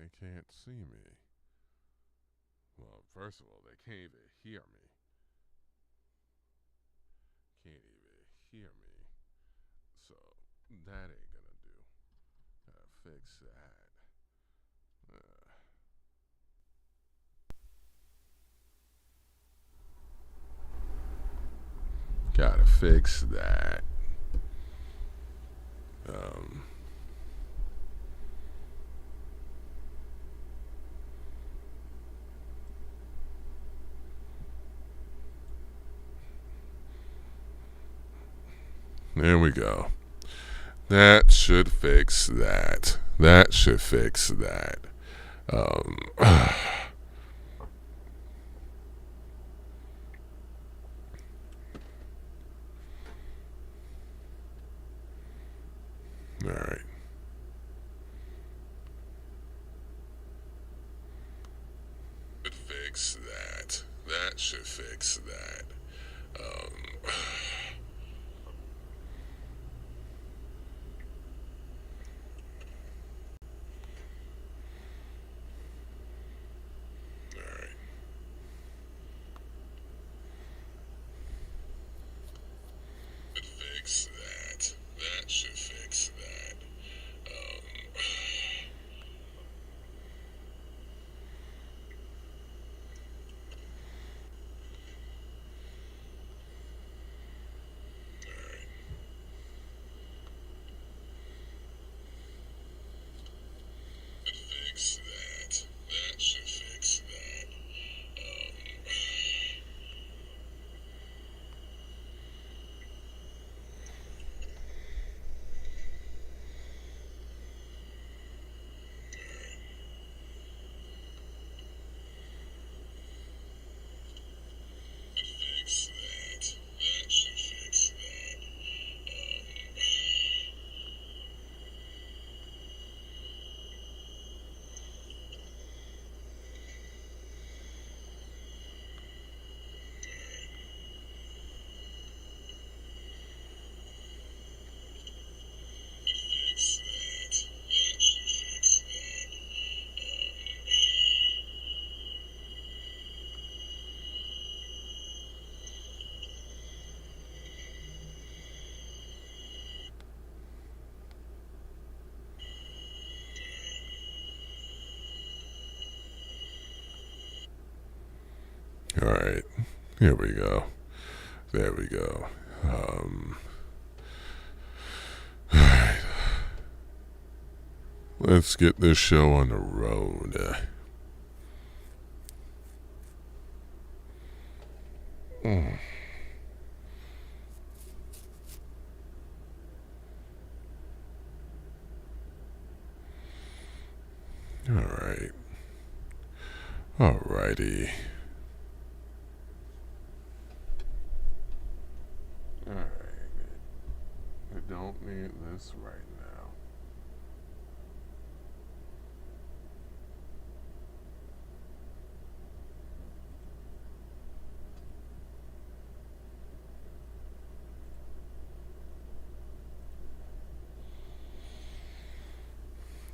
they can't see me. Well, first of all, they can't even hear me. Can't even hear me. So that ain't gonna do. Gotta fix that. Gotta fix that. Um, there we go. That should fix that. That should fix that. All right. Fix that. That should fix that. Um, all right. Fix that. That should fix that. Um, all right. Fix that. That should fix that. Fix that. That should fix that. Fix that. That should fix that. All right. Here we go. There we go. All right. Let's get this show on the road. Mm. All right. All righty. All right. I don't need this right now.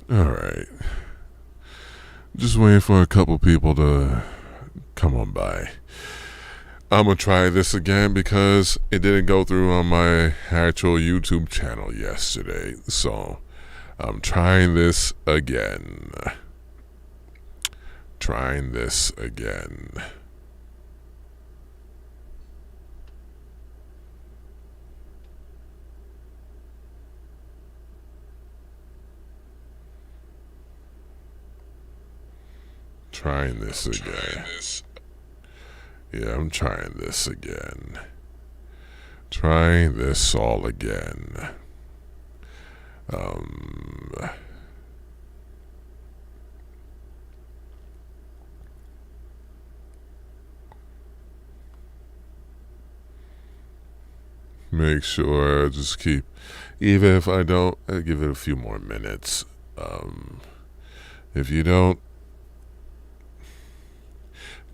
All right. Just waiting for a couple people to come on by. I'm gonna try this again because it didn't go through on my actual YouTube channel yesterday. So I'm trying this again. Trying this again. Trying this again. Yeah, I'm trying this again. Trying this all again. Make sure I just keep, even if I don't, I give it a few more minutes. If you don't,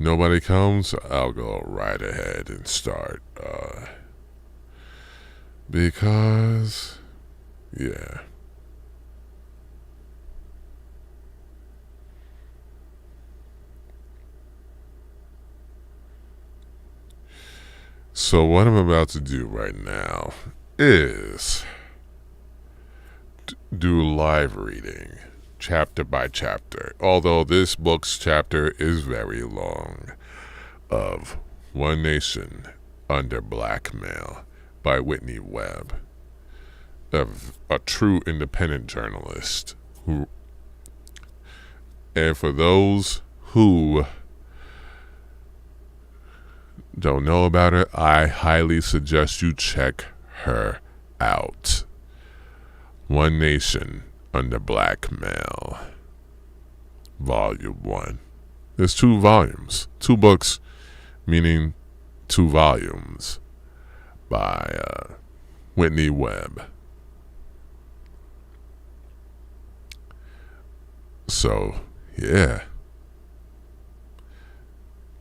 nobody comes, I'll go right ahead and start. Because, yeah. So what I'm about to do right now is do live reading, chapter by chapter, although this book's chapter is very long, of One Nation Under Blackmail by Whitney Webb, a true independent journalist and for those who don't know about her, I highly suggest you check her out. One Nation Under Blackmail, Vol.1. There's 2 volumes, 2 books, meaning 2 volumes, by Whitney Webb. So, yeah.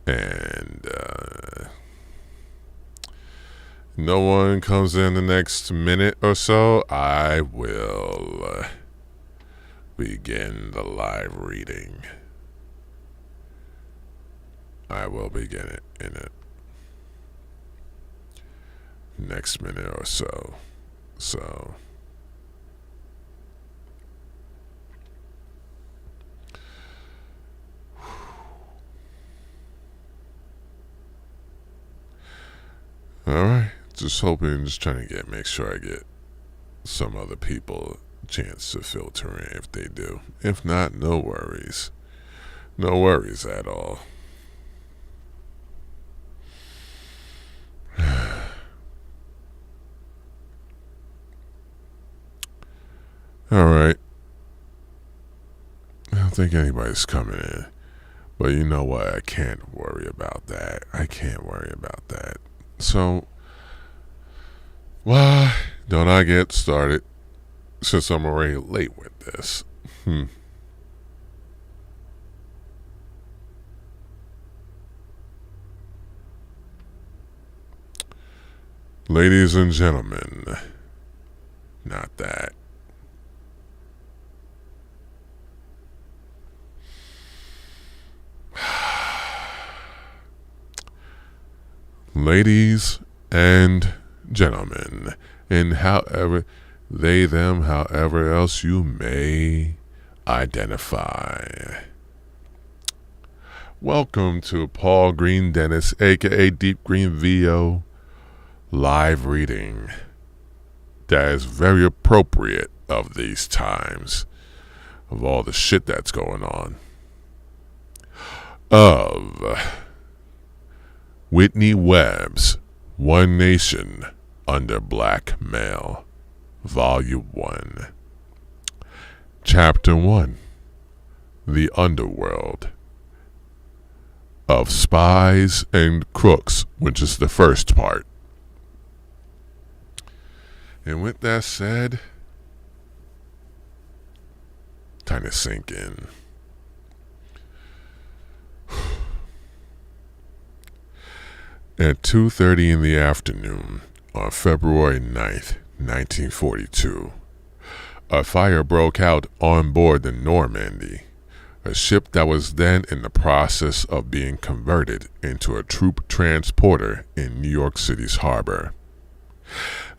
And no one comes in the next minute or so, I will begin the live reading. I will begin it in it next minute or so. So alright, just trying to make sure I get some other people a chance to filter in if they do. If not, no worries. No worries at all. Alright. I don't think anybody's coming in. But you know what? I can't worry about that. So, why don't I get started since I'm already late with this? Ladies and gentlemen, not that. Ladies and gentlemen, and however they, them, however else you may identify. Welcome to Paul Greene-Dennis, aka Deep Green VO, live reading that is very appropriate of these times, of all the shit that's going on. Of Whitney Webb's One Nation Under Blackmail, Volume 1. Chapter 1. The Underworld of Spies and Crooks, which is the first part. And with that said, time to sink in. At 2:30 in the afternoon on February 9th, 1942, a fire broke out on board the Normandy, a ship that was then in the process of being converted into a troop transporter in New York City's harbor.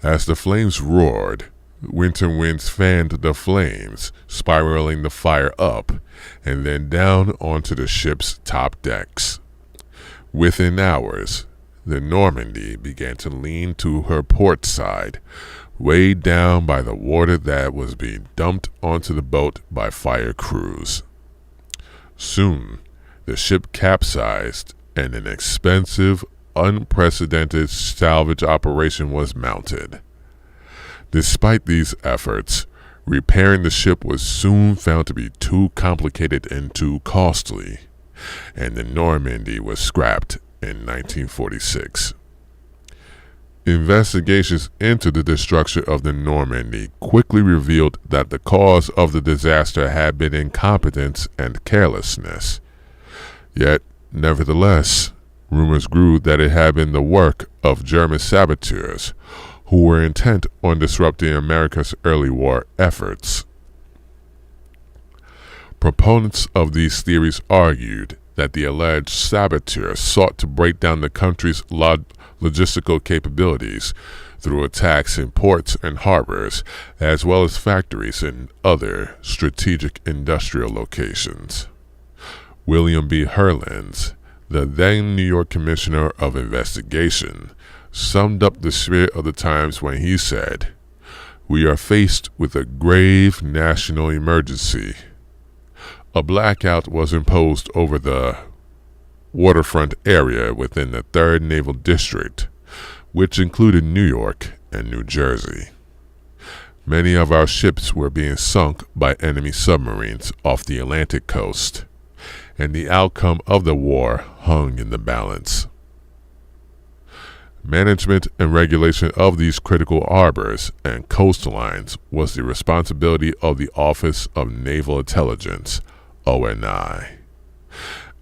As the flames roared, winter winds fanned the flames, spiraling the fire up and then down onto the ship's top decks. Within hours, the Normandy began to lean to her port side, weighed down by the water that was being dumped onto the boat by fire crews. Soon, the ship capsized and an expensive, unprecedented salvage operation was mounted. Despite these efforts, repairing the ship was soon found to be too complicated and too costly, and the Normandy was scrapped in 1946. Investigations into the destruction of the Normandy quickly revealed that the cause of the disaster had been incompetence and carelessness. Yet, nevertheless, rumors grew that it had been the work of German saboteurs who were intent on disrupting America's early war efforts. Proponents of these theories argued that the alleged saboteurs sought to break down the country's logistical capabilities through attacks in ports and harbors, as well as factories and other strategic industrial locations. William B. Herlins, the then New York Commissioner of Investigation, summed up the spirit of the times when he said, "We are faced with a grave national emergency." A blackout was imposed over the waterfront area within the 3rd Naval District, which included New York and New Jersey. Many of our ships were being sunk by enemy submarines off the Atlantic coast, and the outcome of the war hung in the balance. Management and regulation of these critical harbors and coastlines was the responsibility of the Office of Naval Intelligence, ONI.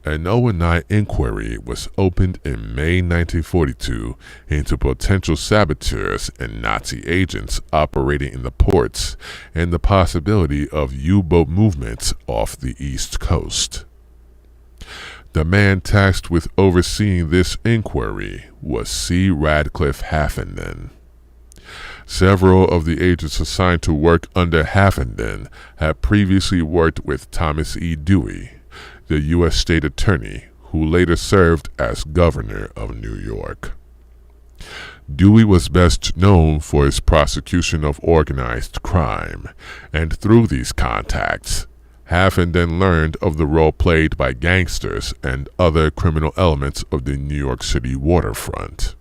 An ONI inquiry was opened in May 1942 into potential saboteurs and Nazi agents operating in the ports and the possibility of U-boat movements off the East Coast. The man tasked with overseeing this inquiry was C. Radcliffe Haffenden. Several of the agents assigned to work under Haffenden had previously worked with Thomas E. Dewey, the U.S. State Attorney, who later served as Governor of New York. Dewey was best known for his prosecution of organized crime, and through these contacts, Haffenden learned of the role played by gangsters and other criminal elements of the New York City waterfront.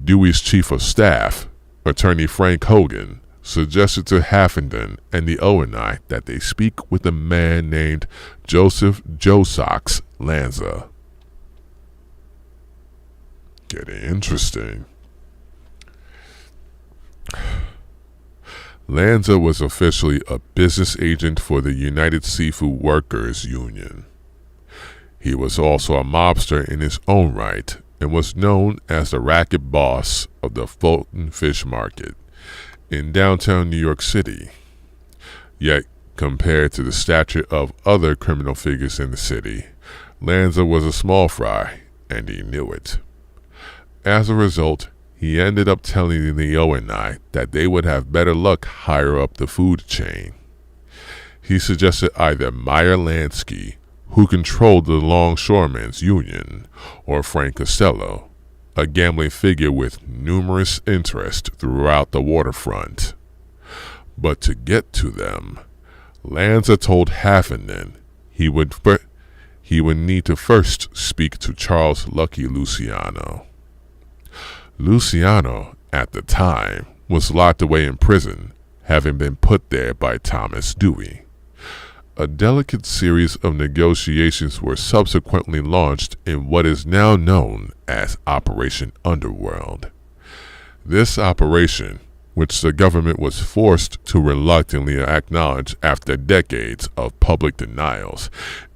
Dewey's chief of staff, Attorney Frank Hogan, suggested to Haffenden and the ONI that they speak with a man named Joseph Joe Sox Lanza. Getting interesting. Lanza was officially a business agent for the United Seafood Workers Union. He was also a mobster in his own right and was known as the racket boss of the Fulton Fish Market in downtown New York City. Yet, compared to the stature of other criminal figures in the city, Lanza was a small fry, and he knew it. As a result, he ended up telling the ONI that they would have better luck higher up the food chain. He suggested either Meyer Lansky, who controlled the Longshoremen's Union, or Frank Costello, a gambling figure with numerous interests throughout the waterfront. But to get to them, Lanza told Haffenden he would need to first speak to Charles Lucky Luciano. Luciano, at the time, was locked away in prison, having been put there by Thomas Dewey. A delicate series of negotiations were subsequently launched in what is now known as Operation Underworld. This operation, which the government was forced to reluctantly acknowledge after decades of public denials,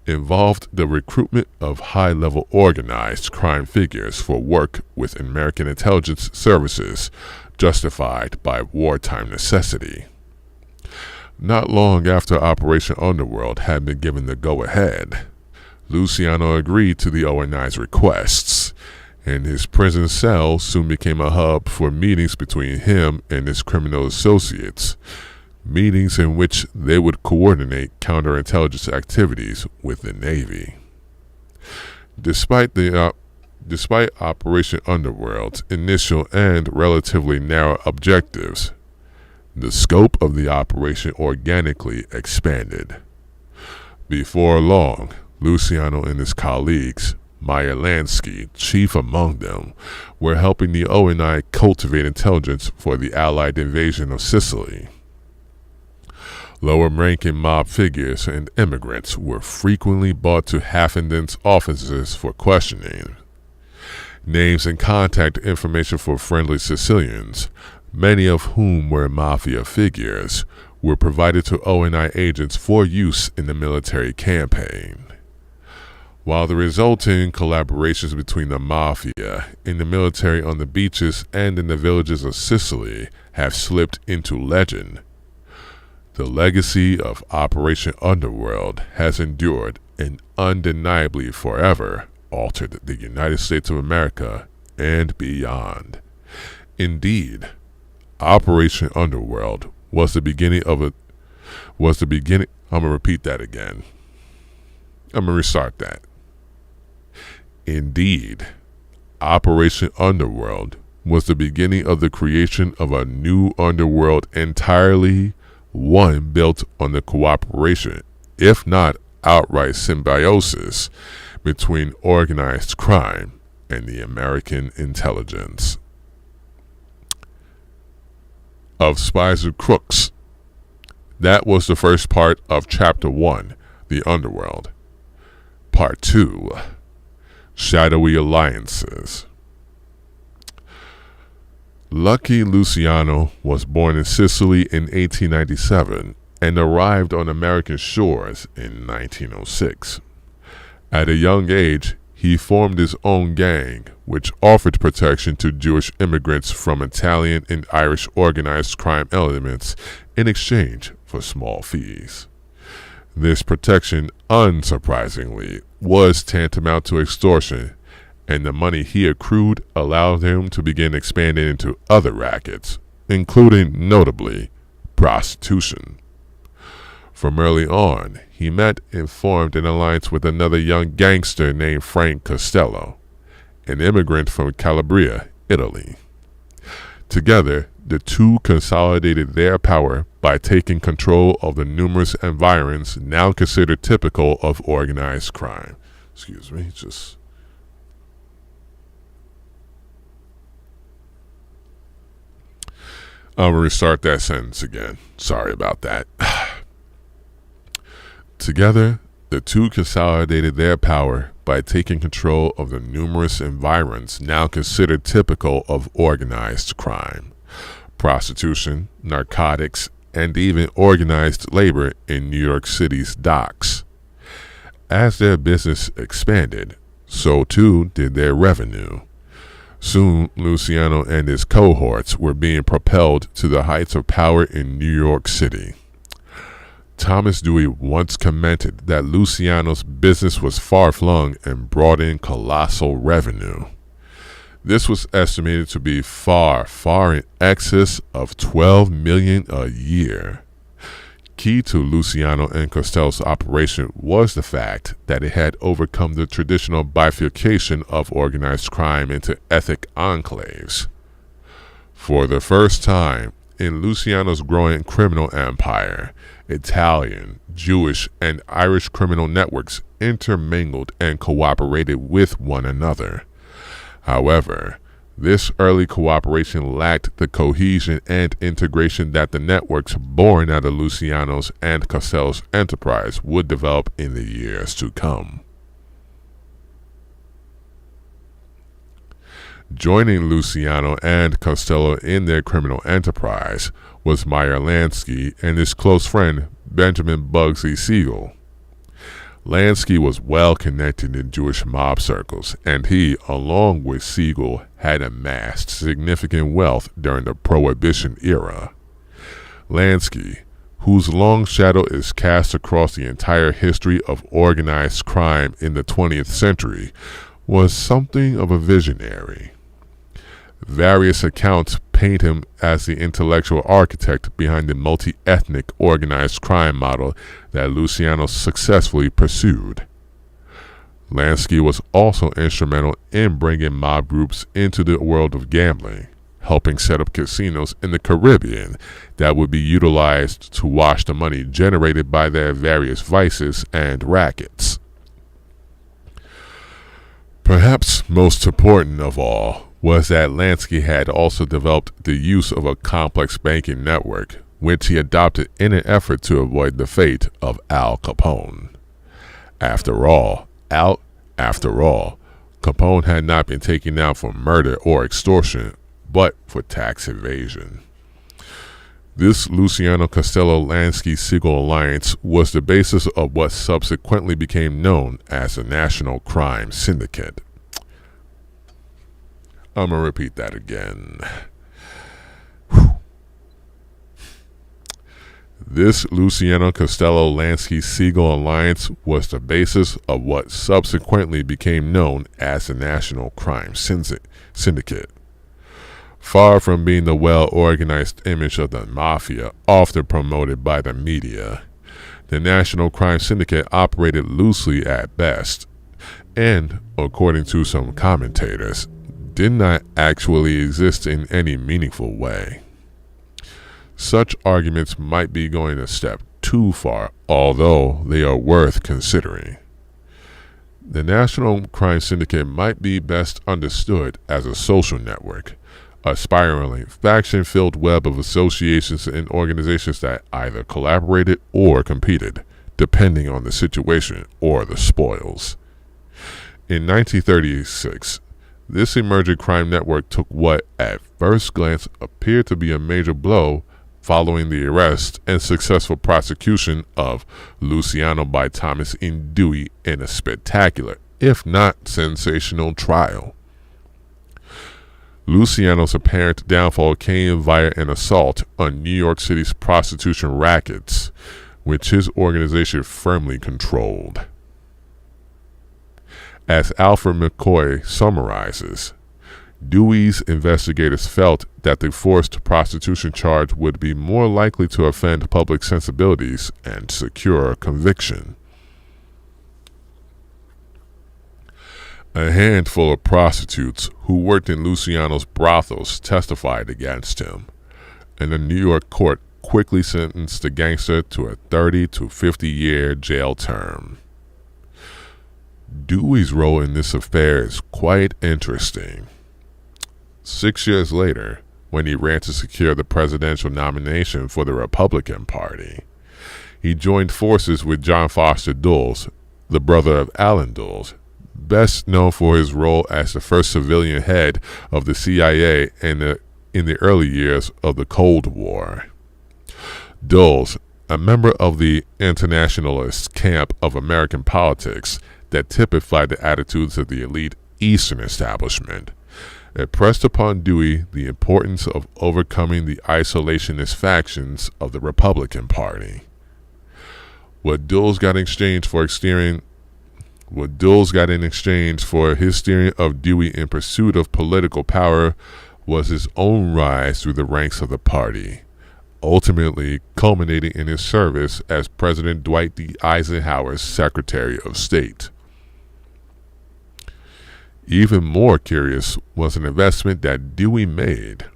involved the recruitment of high-level organized crime figures for work with American intelligence services justified by wartime necessity. Not long after Operation Underworld had been given the go-ahead, Luciano agreed to the ONI's requests, and his prison cell soon became a hub for meetings between him and his criminal associates, meetings in which they would coordinate counterintelligence activities with the Navy. Despite Operation Underworld's initial and relatively narrow objectives, the scope of the operation organically expanded. Before long, Luciano and his colleagues, Meyer Lansky, chief among them, were helping the ONI cultivate intelligence for the Allied invasion of Sicily. Lower-ranking mob figures and immigrants were frequently brought to Haffenden's offices for questioning. Names and contact information for friendly Sicilians, many of whom were mafia figures, were provided to ONI agents for use in the military campaign. While the resulting collaborations between the mafia and the military on the beaches and in the villages of Sicily have slipped into legend, the legacy of Operation Underworld has endured and undeniably forever altered the United States of America and beyond. Indeed, Operation Underworld was the beginning of a I'm gonna repeat that again. I'm gonna restart that. Indeed, Operation Underworld was the beginning of the creation of a new underworld entirely one built on the cooperation, if not outright symbiosis, between organized crime and the American intelligence. Of Spies and Crooks. That was the first part of Chapter 1, The Underworld. Part 2, Shadowy Alliances. Lucky Luciano was born in Sicily in 1897 and arrived on American shores in 1906. At a young age, he formed his own gang, which offered protection to Jewish immigrants from Italian and Irish organized crime elements in exchange for small fees. This protection, unsurprisingly, was tantamount to extortion, and the money he accrued allowed him to begin expanding into other rackets, including, notably, prostitution. From early on, he met and formed an alliance with another young gangster named Frank Costello, an immigrant from Calabria, Italy. Together, the two consolidated their power by taking control of the numerous environs now considered typical of organized crime. I'm going to restart that sentence again. Sorry about that. Together, the two consolidated their power by taking control of the numerous environs now considered typical of organized crime, prostitution, narcotics, and even organized labor in New York City's docks. As their business expanded, so too did their revenue. Soon, Luciano and his cohorts were being propelled to the heights of power in New York City. Thomas Dewey once commented that Luciano's business was far-flung and brought in colossal revenue. This was estimated to be far, far in excess of $12 million a year. Key to Luciano and Costello's operation was the fact that it had overcome the traditional bifurcation of organized crime into ethnic enclaves. For the first time in Luciano's growing criminal empire, Italian, Jewish, and Irish criminal networks intermingled and cooperated with one another. However, this early cooperation lacked the cohesion and integration that the networks born out of Luciano's and Costello's enterprise would develop in the years to come. Joining Luciano and Costello in their criminal enterprise was Meyer Lansky and his close friend Benjamin Bugsy Siegel. Lansky was well connected in Jewish mob circles, and he, along with Siegel, had amassed significant wealth during the Prohibition era. Lansky, whose long shadow is cast across the entire history of organized crime in the 20th century, was something of a visionary. Various accounts paint him as the intellectual architect behind the multi-ethnic organized crime model that Luciano successfully pursued. Lansky was also instrumental in bringing mob groups into the world of gambling, helping set up casinos in the Caribbean that would be utilized to wash the money generated by their various vices and rackets. Perhaps most important of all was that Lansky had also developed the use of a complex banking network, which he adopted in an effort to avoid the fate of Al Capone. After all, Capone had not been taken down for murder or extortion, but for tax evasion. This Luciano Costello-Lansky-Siegel alliance was the basis of what subsequently became known as the National Crime Syndicate. I'm going to repeat that again. This Luciano-Costello-Lansky-Siegel alliance was the basis of what subsequently became known as the National Crime Syndicate. Far from being the well-organized image of the mafia often promoted by the media, the National Crime Syndicate operated loosely at best, and, according to some commentators, did not actually exist in any meaningful way. Such arguments might be going a step too far, although they are worth considering. The National Crime Syndicate might be best understood as a social network, a spiraling, faction-filled web of associations and organizations that either collaborated or competed, depending on the situation or the spoils. In 1936, this emerging crime network took what, at first glance, appeared to be a major blow following the arrest and successful prosecution of Luciano by Thomas E. Dewey in a spectacular, if not sensational, trial. Luciano's apparent downfall came via an assault on New York City's prostitution rackets, which his organization firmly controlled. As Alfred McCoy summarizes, Dewey's investigators felt that the forced prostitution charge would be more likely to offend public sensibilities and secure conviction. A handful of prostitutes who worked in Luciano's brothels testified against him, and a New York court quickly sentenced the gangster to a 30 to 50-year jail term. Dewey's role in this affair is quite interesting. 6 years later, when he ran to secure the presidential nomination for the Republican Party, he joined forces with John Foster Dulles, the brother of Allen Dulles, best known for his role as the first civilian head of the CIA in the early years of the Cold War. Dulles, a member of the internationalist camp of American politics that typified the attitudes of the elite Eastern establishment, impressed upon Dewey the importance of overcoming the isolationist factions of the Republican Party. What Dulles got in exchange for his steering of Dewey in pursuit of political power was his own rise through the ranks of the party, ultimately culminating in his service as President Dwight D. Eisenhower's Secretary of State. Even more curious was an investment that Dewey made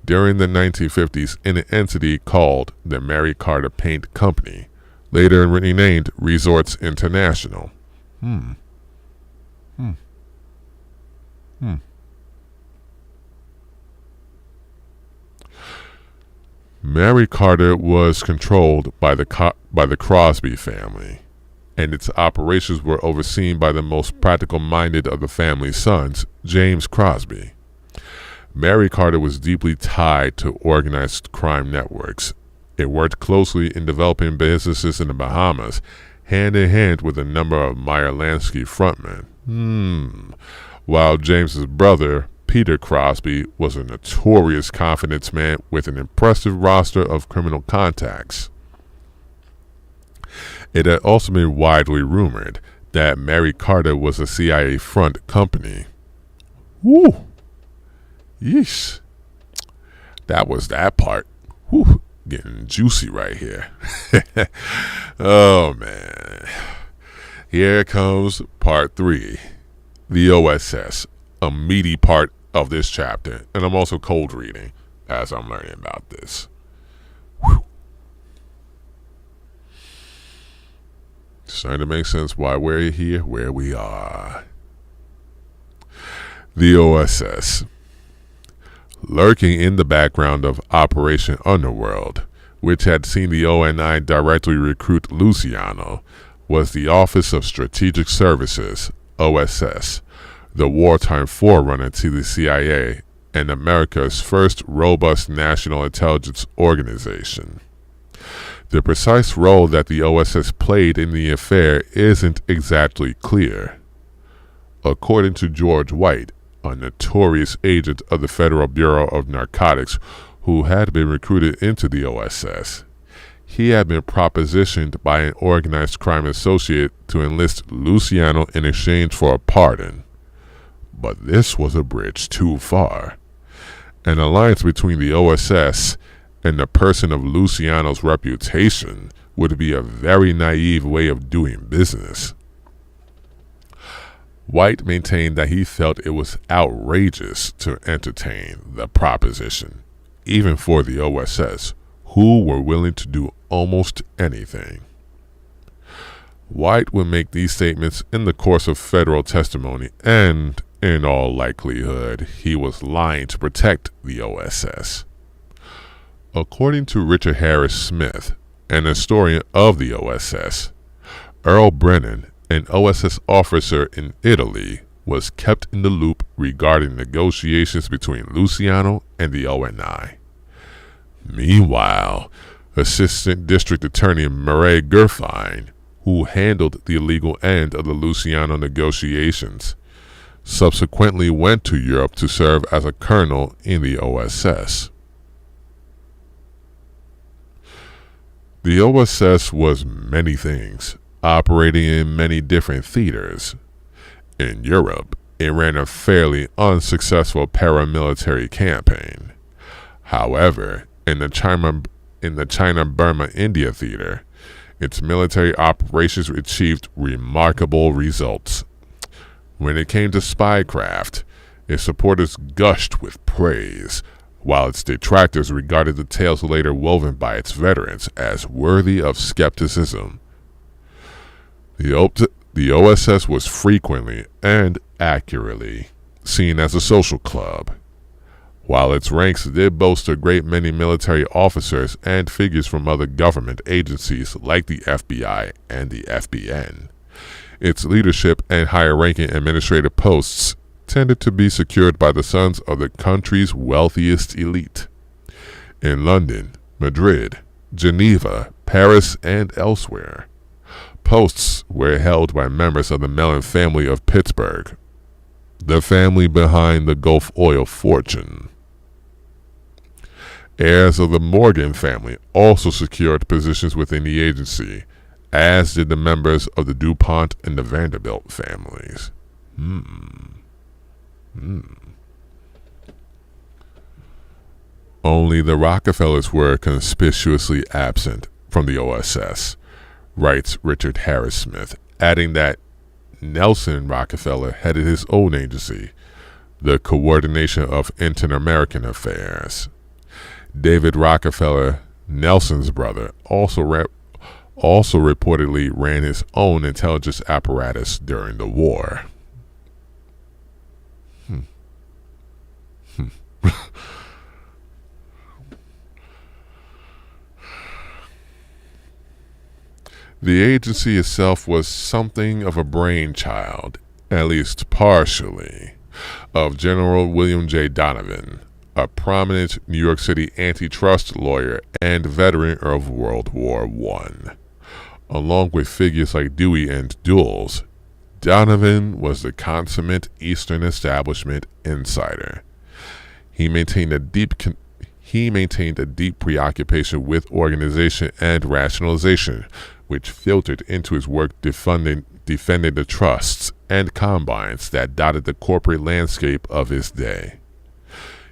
during the 1950s in an entity called the Mary Carter Paint Company, later renamed Resorts International. Mary Carter was controlled by the Crosby family, and its operations were overseen by the most practical-minded of the family's sons, James Crosby. Mary Carter was deeply tied to organized crime networks. It worked closely in developing businesses in the Bahamas, hand in hand with a number of Meyer Lansky frontmen. While James's brother, Peter Crosby, was a notorious confidence man with an impressive roster of criminal contacts. It had also been widely rumored that Mary Carter was a CIA front company. Woo! Yeesh. That was that part. Whew. Getting juicy right here. Oh, man. Here comes part 3. The OSS. A meaty part of this chapter. And I'm also cold reading as I'm learning about this. Whew. Starting to make sense why we're here where we are. The OSS. Lurking in the background of Operation Underworld, which had seen the ONI directly recruit Luciano, was the Office of Strategic Services, OSS, the wartime forerunner to the CIA and America's first robust national intelligence organization. The precise role that the OSS played in the affair isn't exactly clear. According to George White, a notorious agent of the Federal Bureau of Narcotics who had been recruited into the OSS, he had been propositioned by an organized crime associate to enlist Luciano in exchange for a pardon. But this was a bridge too far. An alliance between the OSS and the person of Luciano's reputation would be a very naive way of doing business. White maintained that he felt it was outrageous to entertain the proposition, even for the OSS, who were willing to do almost anything. White would make these statements in the course of federal testimony, and, in all likelihood, he was lying to protect the OSS. According to Richard Harris Smith, an historian of the OSS, Earl Brennan, an OSS officer in Italy, was kept in the loop regarding negotiations between Luciano and the ONI. Meanwhile, Assistant District Attorney Murray Gerfine, who handled the legal end of the Luciano negotiations, subsequently went to Europe to serve as a colonel in the OSS. The OSS was many things, operating in many different theaters. In Europe, it ran a fairly unsuccessful paramilitary campaign. However, in the China-Burma-India theater, its military operations achieved remarkable results. When it came to spycraft, its supporters gushed with praise, while its detractors regarded the tales later woven by its veterans as worthy of skepticism. The OSS was frequently and accurately seen as a social club. While its ranks did boast a great many military officers and figures from other government agencies like the FBI and the FBN, its leadership and higher-ranking administrative posts tended to be secured by the sons of the country's wealthiest elite. In London, Madrid, Geneva, Paris, and elsewhere, posts were held by members of the Mellon family of Pittsburgh, the family behind the Gulf oil fortune. Heirs of the Morgan family also secured positions within the agency, as did the members of the DuPont and the Vanderbilt families. Only the Rockefellers were conspicuously absent from the OSS, writes Richard Harris Smith, adding that Nelson Rockefeller headed his own agency, the Coordination of Inter-American Affairs. David Rockefeller, Nelson's brother, also reportedly ran his own intelligence apparatus during the war. The agency itself was something of a brainchild, at least partially, of General William J. Donovan, a prominent New York City antitrust lawyer and veteran of World War I. Along with figures like Dewey and Dulles, Donovan was the consummate Eastern establishment insider. He maintained a deep preoccupation with organization and rationalization, which filtered into his work defending the trusts and combines that dotted the corporate landscape of his day.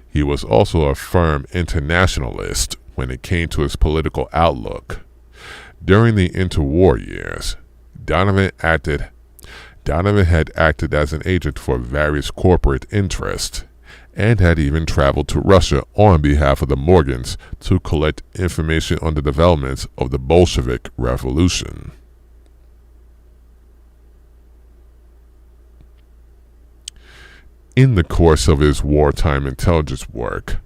He was also a firm internationalist when it came to his political outlook. During the interwar years, Donovan had acted as an agent for various corporate interests, and had even traveled to Russia on behalf of the Morgans to collect information on the developments of the Bolshevik Revolution. In the course of his wartime intelligence work,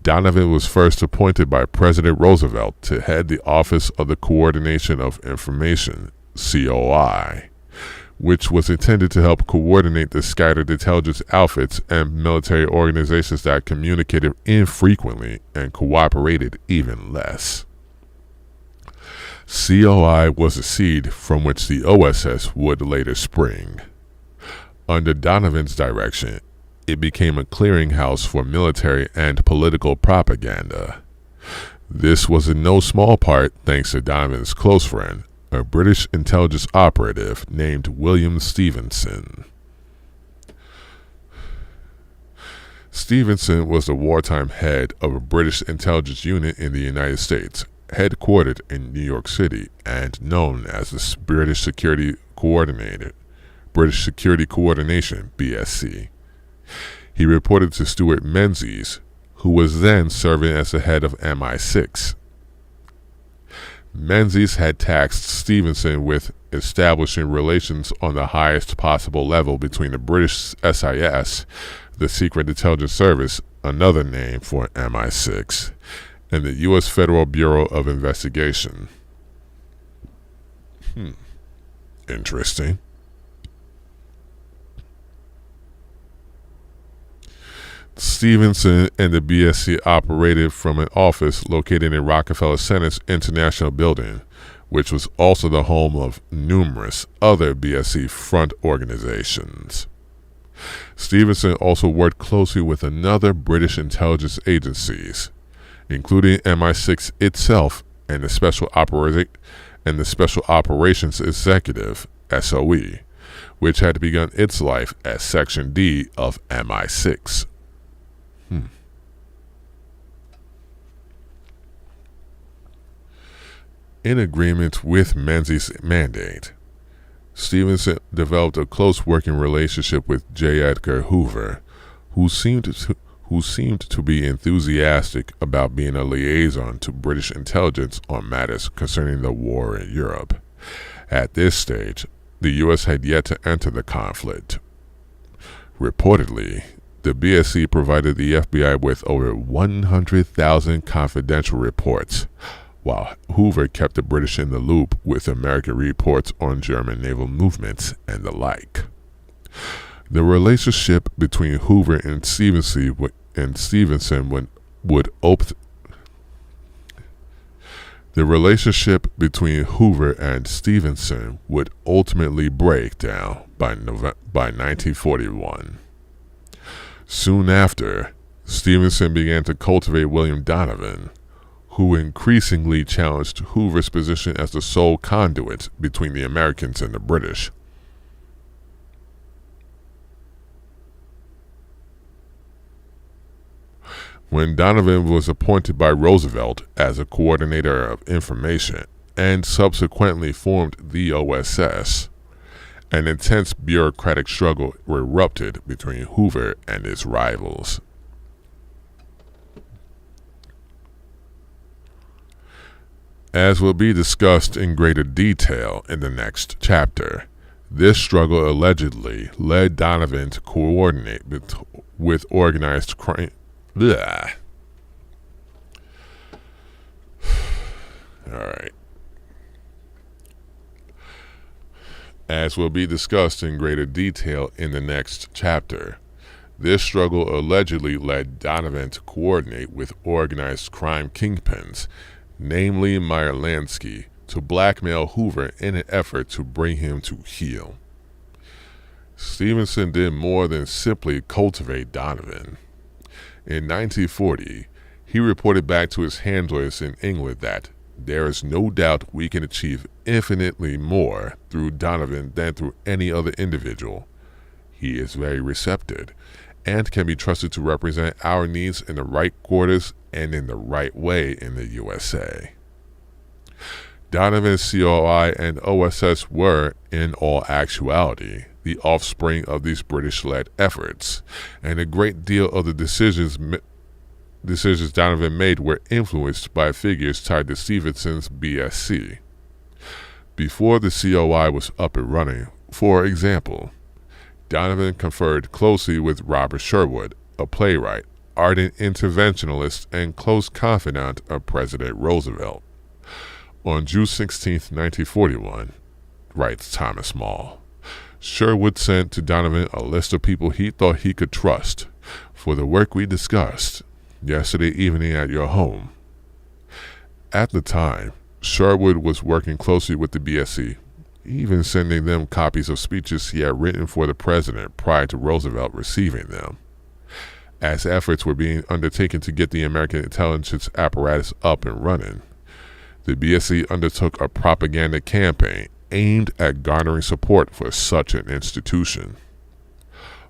Donovan was first appointed by President Roosevelt to head the Office of the Coordination of Information, COI, which was intended to help coordinate the scattered intelligence outfits and military organizations that communicated infrequently and cooperated even less. COI was a seed from which the OSS would later spring. Under Donovan's direction, it became a clearinghouse for military and political propaganda. This was in no small part thanks to Donovan's close friend, a British intelligence operative named William Stevenson. Stevenson was the wartime head of a British intelligence unit in the United States, headquartered in New York City and known as the British Security Coordination, BSC. He reported to Stuart Menzies, who was then serving as the head of MI6. Menzies had tasked Stevenson with establishing relations on the highest possible level between the British SIS, the Secret Intelligence Service, another name for MI6, and the U.S. Federal Bureau of Investigation. Interesting. Stevenson and the BSC operated from an office located in Rockefeller Center's International Building, which was also the home of numerous other BSC front organizations. Stevenson also worked closely with another British intelligence agencies, including MI6 itself and the Special Operations Executive, SOE, which had begun its life as Section D of MI6. In agreement with Menzies' mandate, Stevenson developed a close working relationship with J. Edgar Hoover, who seemed to be enthusiastic about being a liaison to British intelligence on matters concerning the war in Europe. At this stage, the U.S. had yet to enter the conflict. Reportedly, the BSC provided the FBI with over 100,000 confidential reports, while Hoover kept the British in the loop with American reports on German naval movements and the like. The relationship between Hoover and Stevenson would ultimately break down by 1941. Soon after, Stevenson began to cultivate William Donovan, who increasingly challenged Hoover's position as the sole conduit between the Americans and the British. When Donovan was appointed by Roosevelt as a coordinator of information and subsequently formed the OSS, an intense bureaucratic struggle erupted between Hoover and his rivals. As will be discussed in greater detail in the next chapter, this struggle allegedly led Donovan to coordinate with organized crime. Alright. As will be discussed in greater detail in the next chapter, this struggle allegedly led Donovan to coordinate with organized crime kingpins, namely Meyer Lansky, to blackmail Hoover in an effort to bring him to heel. Stevenson did more than simply cultivate Donovan. In 1940, he reported back to his handlers in England that there is no doubt we can achieve infinitely more through Donovan than through any other individual. He is very receptive and can be trusted to represent our needs in the right quarters and in the right way in the USA. Donovan's COI and OSS were, in all actuality, the offspring of these British-led efforts, and a great deal of the decisions Donovan made were influenced by figures tied to Stevenson's BSC. Before the COI was up and running, for example, Donovan conferred closely with Robert Sherwood, a playwright, ardent interventionalist, and close confidant of President Roosevelt. On June 16, 1941, writes Thomas Mall, Sherwood sent to Donovan a list of people he thought he could trust for the work we discussed yesterday evening at your home. At the time, Sherwood was working closely with the BSC, even sending them copies of speeches he had written for the president prior to Roosevelt receiving them. As efforts were being undertaken to get the American intelligence apparatus up and running, the BSC undertook a propaganda campaign aimed at garnering support for such an institution.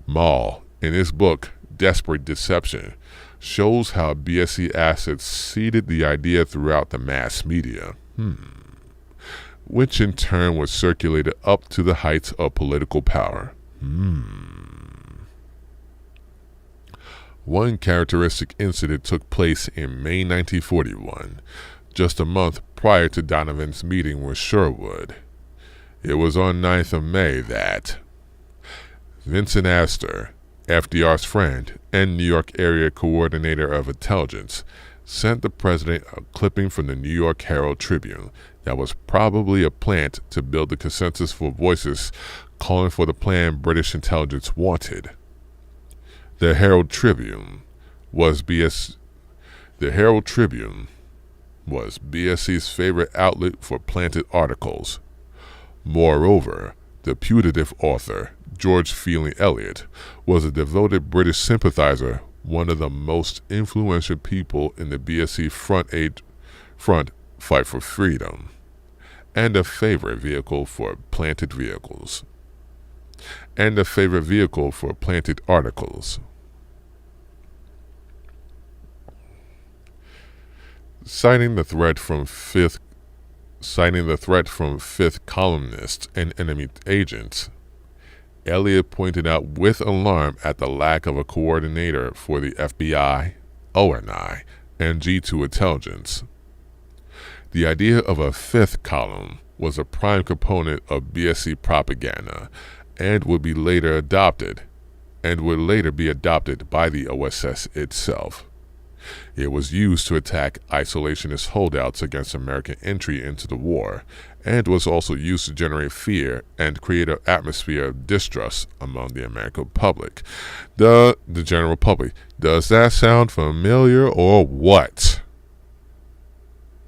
Maul, in his book Desperate Deception, shows how BSC assets seeded the idea throughout the mass media, which in turn was circulated up to the heights of political power. One characteristic incident took place in May 1941, just a month prior to Donovan's meeting with Sherwood. It was on 9th of May that Vincent Astor, FDR's friend and New York area coordinator of intelligence, sent the president a clipping from the New York Herald Tribune that was probably a plant to build the consensus for voices calling for the plan British intelligence wanted. The Herald Tribune was BSC's favorite outlet for planted articles. Moreover, the putative author, George Fielding Eliot, was a devoted British sympathizer, one of the most influential people in the BSC front fight for freedom, and a favorite vehicle for planted articles. Citing the threat from fifth columnists and enemy agents, Eliot pointed out with alarm at the lack of a coordinator for the FBI, ONI, and G2 intelligence. The idea of a fifth column was a prime component of BSC propaganda and would later be adopted by the OSS itself. It was used to attack isolationist holdouts against American entry into the war, and was also used to generate fear and create an atmosphere of distrust among the American public. The general public. Does that sound familiar or what?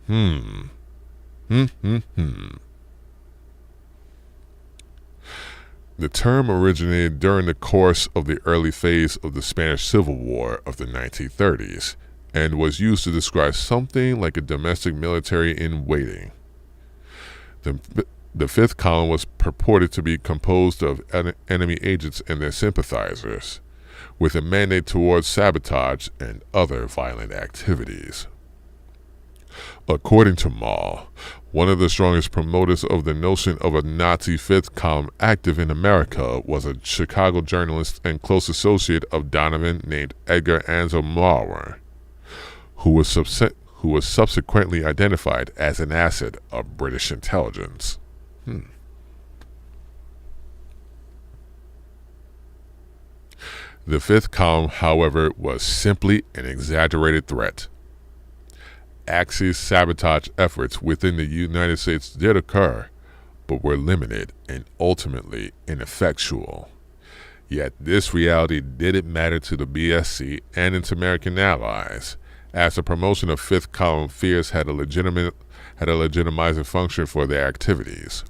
The term originated during the course of the early phase of the Spanish Civil War of the 1930s, and was used to describe something like a domestic military in waiting. The fifth column was purported to be composed of enemy agents and their sympathizers, with a mandate towards sabotage and other violent activities. According to Maul, one of the strongest promoters of the notion of a Nazi fifth column active in America was a Chicago journalist and close associate of Donovan named Edgar Ansel Maurer, who was subsequently identified as an asset of British intelligence. The fifth column, however, was simply an exaggerated threat. Axis sabotage efforts within the United States did occur, but were limited and ultimately ineffectual. Yet this reality didn't matter to the BSC and its American allies, as the promotion of fifth column fears had a legitimizing function for their activities.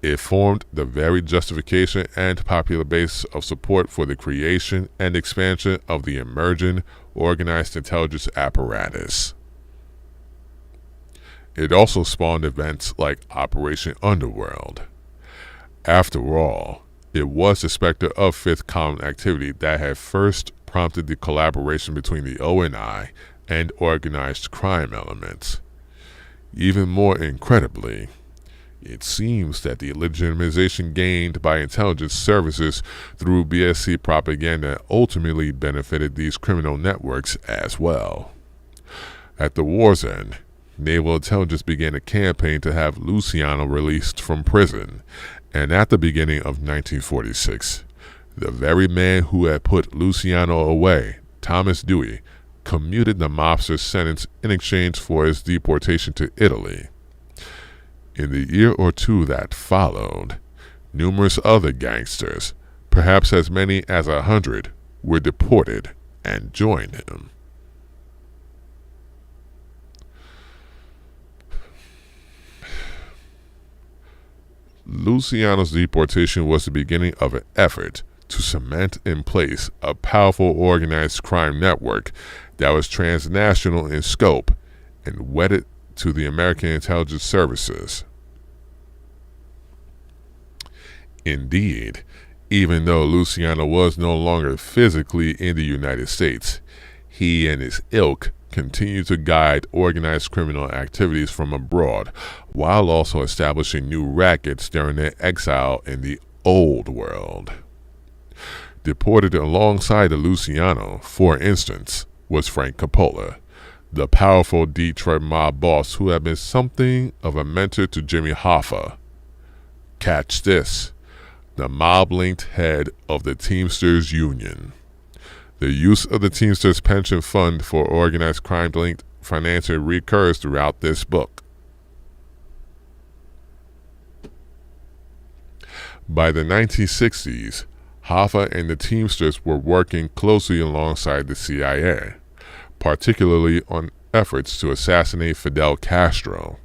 It formed the very justification and popular base of support for the creation and expansion of the emerging organized intelligence apparatus. It also spawned events like Operation Underworld. After all, it was the specter of fifth column activity that had first prompted the collaboration between the ONI and organized crime elements. Even more incredibly, it seems that the legitimization gained by intelligence services through BSC propaganda ultimately benefited these criminal networks as well. At the war's end, Naval Intelligence began a campaign to have Luciano released from prison, and at the beginning of 1946, the very man who had put Luciano away, Thomas Dewey, commuted the mobster's sentence in exchange for his deportation to Italy. In the year or two that followed, numerous other gangsters, perhaps as many as 100, were deported and joined him. Luciano's deportation was the beginning of an effort to cement in place a powerful organized crime network that was transnational in scope and wedded to the American intelligence services. Indeed, even though Luciano was no longer physically in the United States, he and his ilk continued to guide organized criminal activities from abroad, while also establishing new rackets during their exile in the Old World. Deported alongside of Luciano, for instance, was Frank Coppola, the powerful Detroit mob boss who had been something of a mentor to Jimmy Hoffa. Catch this. The mob-linked head of the Teamsters Union. The use of the Teamsters Pension Fund for organized crime-linked financing recurs throughout this book. By the 1960s, Hoffa and the Teamsters were working closely alongside the CIA, particularly on efforts to assassinate Fidel Castro,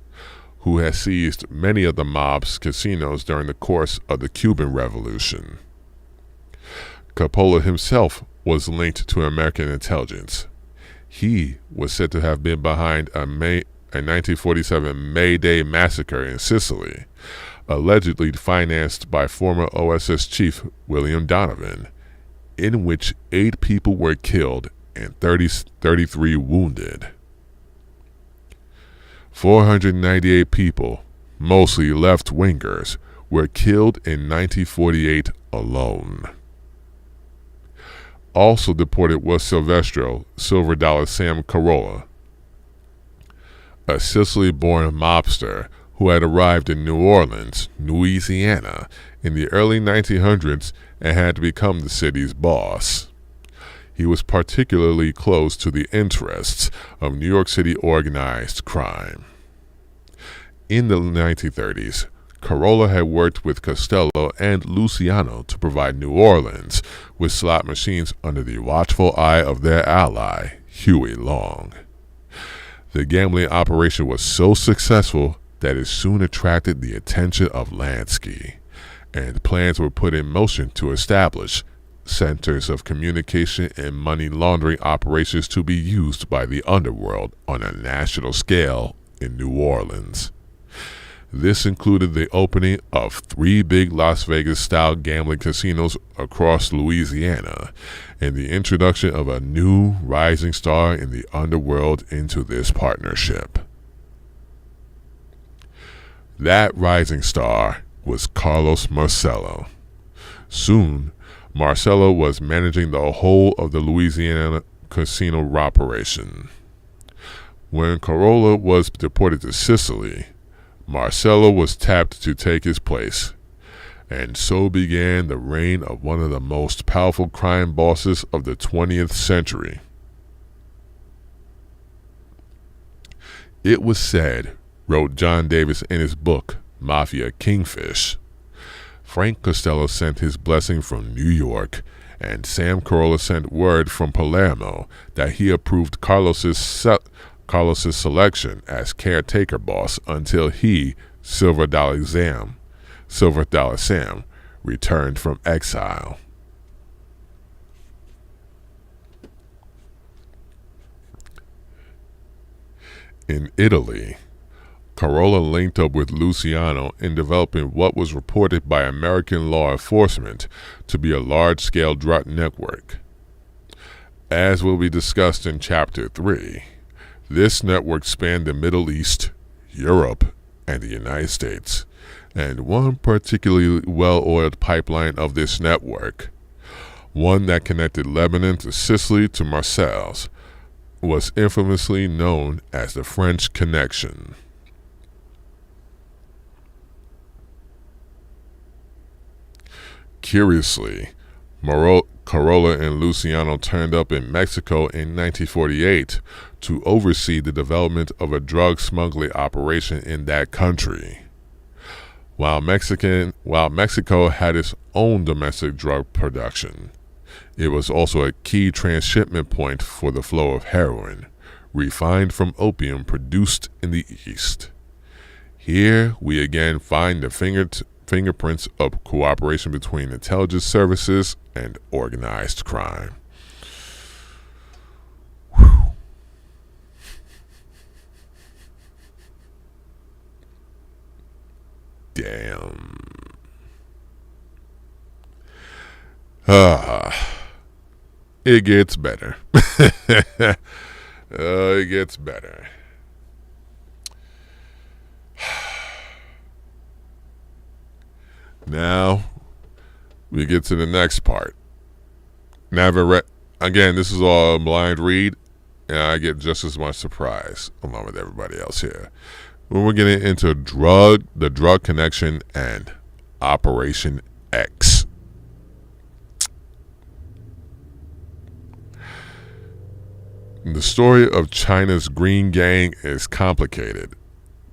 who had seized many of the mob's casinos during the course of the Cuban Revolution. Coppola himself was linked to American intelligence. He was said to have been behind a 1947 May Day massacre in Sicily, allegedly financed by former OSS chief William Donovan, in which 8 people were killed and 33 wounded. 498 people, mostly left-wingers, were killed in 1948 alone. Also deported was Silvestro Silver Dollar Sam Carolla, a Sicily-born mobster who had arrived in New Orleans, Louisiana, in the early 1900s and had become the city's boss. He was particularly close to the interests of New York City organized crime. In the 1930s, Carolla had worked with Costello and Luciano to provide New Orleans with slot machines under the watchful eye of their ally, Huey Long. The gambling operation was so successful that it soon attracted the attention of Lansky, and plans were put in motion to establish centers of communication and money laundering operations to be used by the underworld on a national scale in New Orleans. This included the opening of 3 big Las Vegas-style gambling casinos across Louisiana and the introduction of a new rising star in the underworld into this partnership. That rising star was Carlos Marcello. Soon, Marcello was managing the whole of the Louisiana casino operation. When Carolla was deported to Sicily, Marcello was tapped to take his place, and so began the reign of one of the most powerful crime bosses of the 20th century. It was said, wrote John Davis in his book, Mafia Kingfish, Frank Costello sent his blessing from New York, and Sam Carolla sent word from Palermo that he approved Carlos's selection as caretaker boss until he, Silver Dollar Sam, returned from exile. In Italy, Carolla linked up with Luciano in developing what was reported by American law enforcement to be a large-scale drug network. As will be discussed in Chapter 3, this network spanned the Middle East, Europe, and the United States, and one particularly well-oiled pipeline of this network, one that connected Lebanon to Sicily to Marseilles, was infamously known as the French Connection. Curiously, Carolla and Luciano turned up in Mexico in 1948 to oversee the development of a drug smuggling operation in that country. While Mexico had its own domestic drug production, it was also a key transshipment point for the flow of heroin, refined from opium produced in the East. Here we again find the fingerprints of cooperation between intelligence services and organized crime. Whew. Damn. It gets better. It gets better. Now we get to the next part. Again, this is all a blind read, and I get just as much surprise along with everybody else here. When we're getting into the drug connection and Operation X. The story of China's Green Gang is complicated,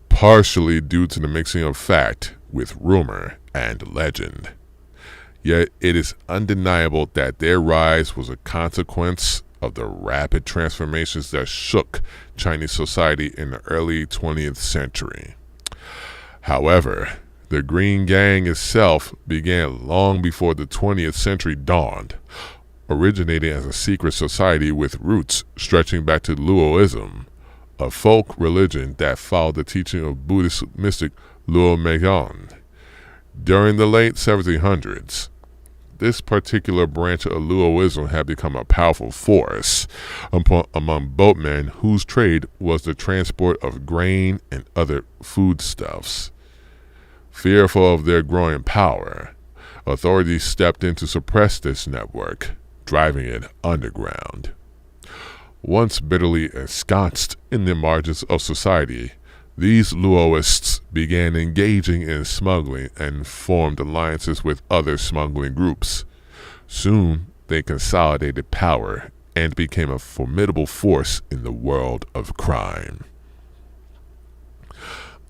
partially due to the mixing of fact with rumor and legend. Yet it is undeniable that their rise was a consequence of the rapid transformations that shook Chinese society in the early 20th century. However, the Green Gang itself began long before the 20th century dawned, originating as a secret society with roots stretching back to Luoism, a folk religion that followed the teaching of Buddhist mystic Luo Megon. During the late 1700s, this particular branch of Luoism had become a powerful force among boatmen whose trade was the transport of grain and other foodstuffs. Fearful of their growing power, authorities stepped in to suppress this network, driving it underground. Once bitterly ensconced in the margins of society, these Luoists began engaging in smuggling and formed alliances with other smuggling groups. Soon, they consolidated power and became a formidable force in the world of crime.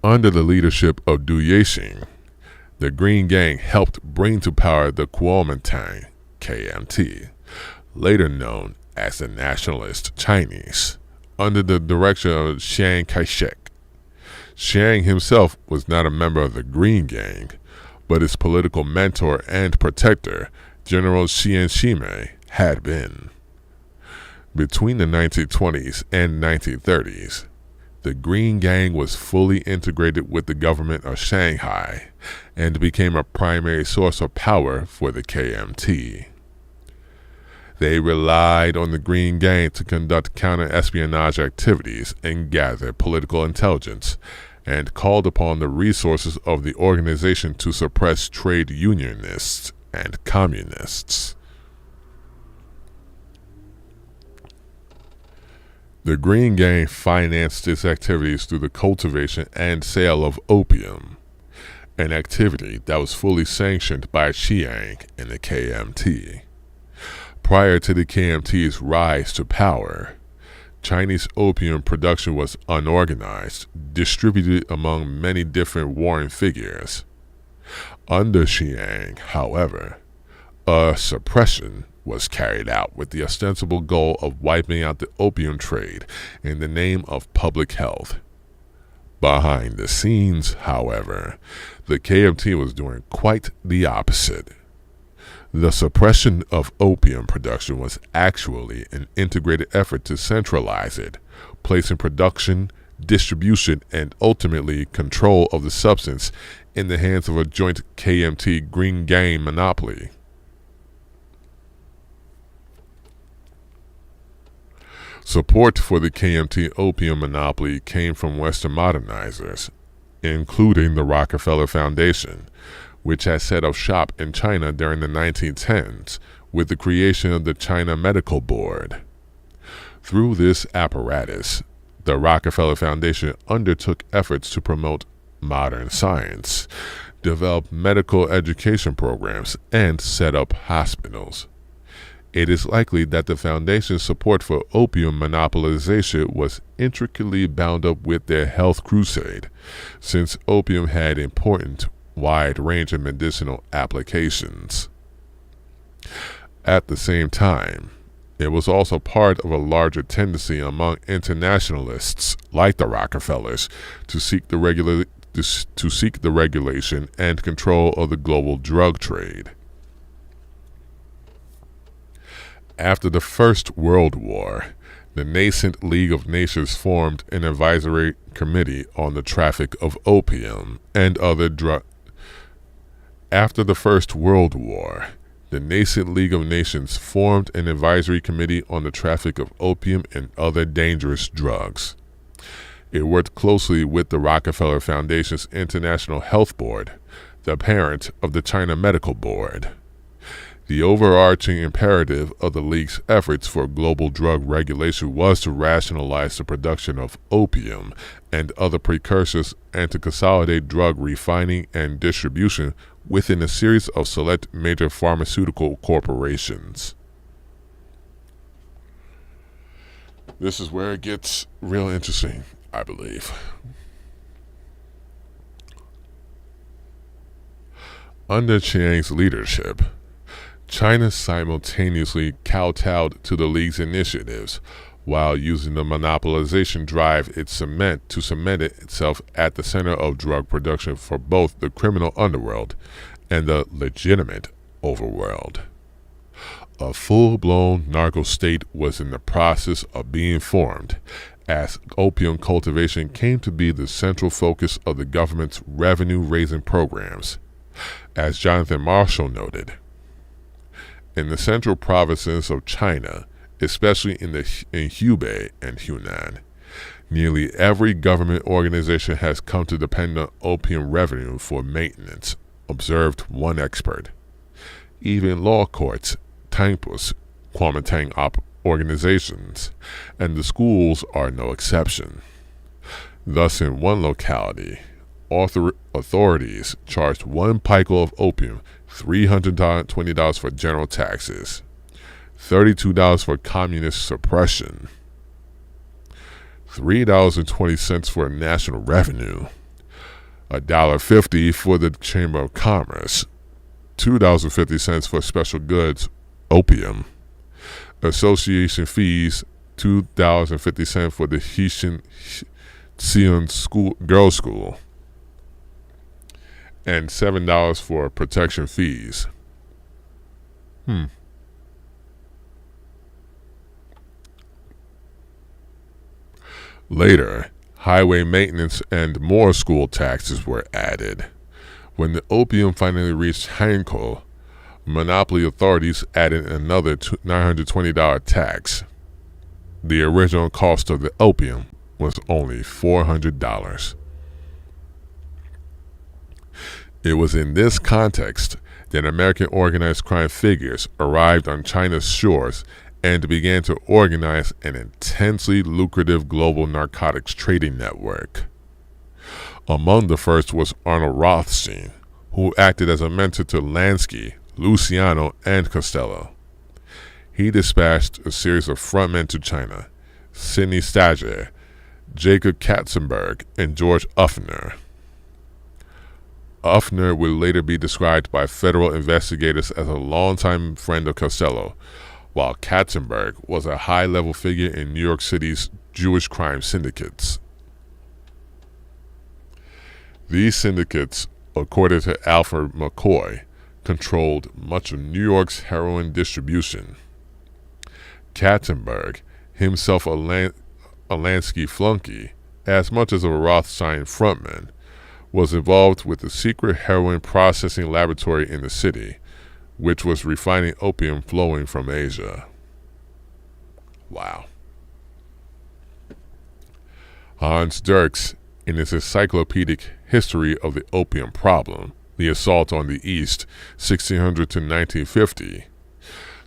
Under the leadership of Du Yexing, the Green Gang helped bring to power the Kuomintang, KMT, later known as the Nationalist Chinese, under the direction of Chiang Kai-shek. Chiang himself was not a member of the Green Gang, but his political mentor and protector, General Xian Shimei, had been. Between the 1920s and 1930s, the Green Gang was fully integrated with the government of Shanghai and became a primary source of power for the KMT. They relied on the Green Gang to conduct counter-espionage activities and gather political intelligence, and called upon the resources of the organization to suppress trade unionists and communists. The Green Gang financed its activities through the cultivation and sale of opium, an activity that was fully sanctioned by Chiang and the KMT. Prior to the KMT's rise to power, Chinese opium production was unorganized, distributed among many different warring figures. Under Chiang, however, a suppression was carried out with the ostensible goal of wiping out the opium trade in the name of public health. Behind the scenes, however, the KMT was doing quite the opposite. The suppression of opium production was actually an integrated effort to centralize it, placing production, distribution, and ultimately control of the substance in the hands of a joint KMT Green Gang monopoly. Support for the KMT opium monopoly came from Western modernizers, including the Rockefeller Foundation, which had set up shop in China during the 1910s with the creation of the China Medical Board. Through this apparatus, the Rockefeller Foundation undertook efforts to promote modern science, develop medical education programs, and set up hospitals. It is likely that the Foundation's support for opium monopolization was intricately bound up with their health crusade, since opium had important wide range of medicinal applications. At the same time, it was also part of a larger tendency among internationalists like the Rockefellers to seek the to seek the regulation and control of the global drug trade. After the First World War, the nascent League of Nations formed an advisory committee on the traffic of opium and other drugs. After the First World War, the nascent League of Nations formed an advisory committee on the traffic of opium and other dangerous drugs. It worked closely with the Rockefeller Foundation's International Health Board, the parent of the China Medical Board. The overarching imperative of the League's efforts for global drug regulation was to rationalize the production of opium and other precursors and to consolidate drug refining and distribution within a series of select major pharmaceutical corporations. This is where it gets real interesting, I believe. Under Chiang's leadership, China simultaneously kowtowed to the League's initiatives while using the monopolization drive to cement itself at the center of drug production for both the criminal underworld and the legitimate overworld. A full-blown narco state was in the process of being formed as opium cultivation came to be the central focus of the government's revenue-raising programs. As Jonathan Marshall noted, in the central provinces of China, especially in Hubei and Hunan, nearly every government organization has come to depend on opium revenue for maintenance, observed one expert. Even law courts, temples, Kuomintang organizations, and the schools are no exception. Thus, in one locality, authorities charged one picul of opium $320 for general taxes, $32 for communist suppression, $3.20 for national revenue, $1.50 for the Chamber of Commerce, $2.50 for special goods, opium, association fees, $2.50 for the Xian Girls' School, and $7 for protection fees. Later, highway maintenance and more school taxes were added. When the opium finally reached Hankou, monopoly authorities added another $920 tax. The original cost of the opium was only $400. It was in this context that American organized crime figures arrived on China's shores and began to organize an intensely lucrative global narcotics trading network. Among the first was Arnold Rothstein, who acted as a mentor to Lansky, Luciano, and Costello. He dispatched a series of frontmen to China: Sidney Stager, Jacob Katzenberg, and George Uffner. Uffner would later be described by federal investigators as a longtime friend of Costello, while Katzenberg was a high-level figure in New York City's Jewish crime syndicates. These syndicates, according to Alfred McCoy, controlled much of New York's heroin distribution. Katzenberg, himself a Lansky flunky, as much as a Rothstein frontman, was involved with the secret heroin processing laboratory in the city, which was refining opium flowing from Asia. Wow. Hans Dirks, in his encyclopedic History of the Opium Problem, The Assault on the East, 1600 to 1950,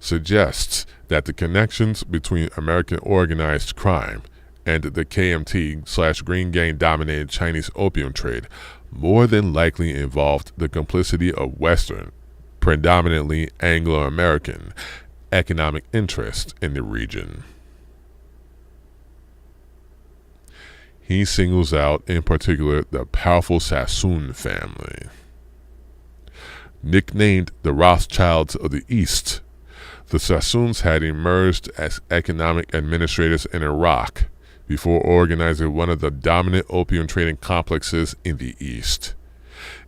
suggests that the connections between American organized crime and the KMT/Green Gang-dominated Chinese opium trade more than likely involved the complicity of Western, predominantly Anglo-American, economic interest in the region. He singles out in particular the powerful Sassoon family. Nicknamed the Rothschilds of the East, the Sassoons had emerged as economic administrators in Iraq, before organizing one of the dominant opium trading complexes in the East.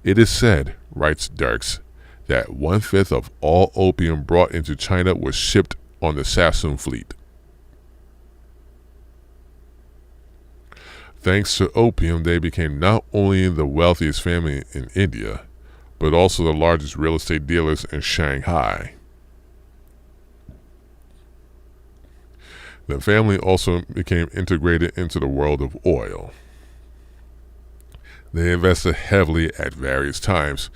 It is said, writes Dirks, that 1/5 of all opium brought into China was shipped on the Sassoon fleet. Thanks to opium, they became not only the wealthiest family in India, but also the largest real estate dealers in Shanghai. The family also became integrated into the world of oil. They invested heavily at various times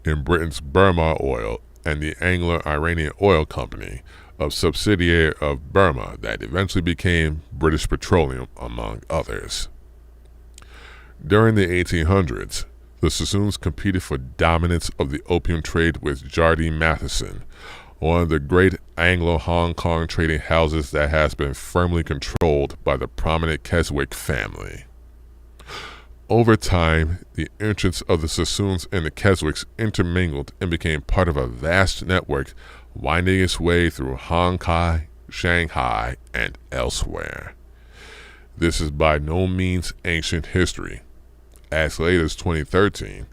in Britain's Burma Oil and the Anglo-Iranian Oil Company, a subsidiary of Burma that eventually became British Petroleum, among others. During the 1800s, the Sassoons competed for dominance of the opium trade with Jardine Matheson, one of the great Anglo-Hong Kong trading houses that has been firmly controlled by the prominent Keswick family. Over time, the interests of the Sassoons and the Keswicks intermingled and became part of a vast network winding its way through Hong Kong, Shanghai, and elsewhere. This is by no means ancient history. As late as 2013,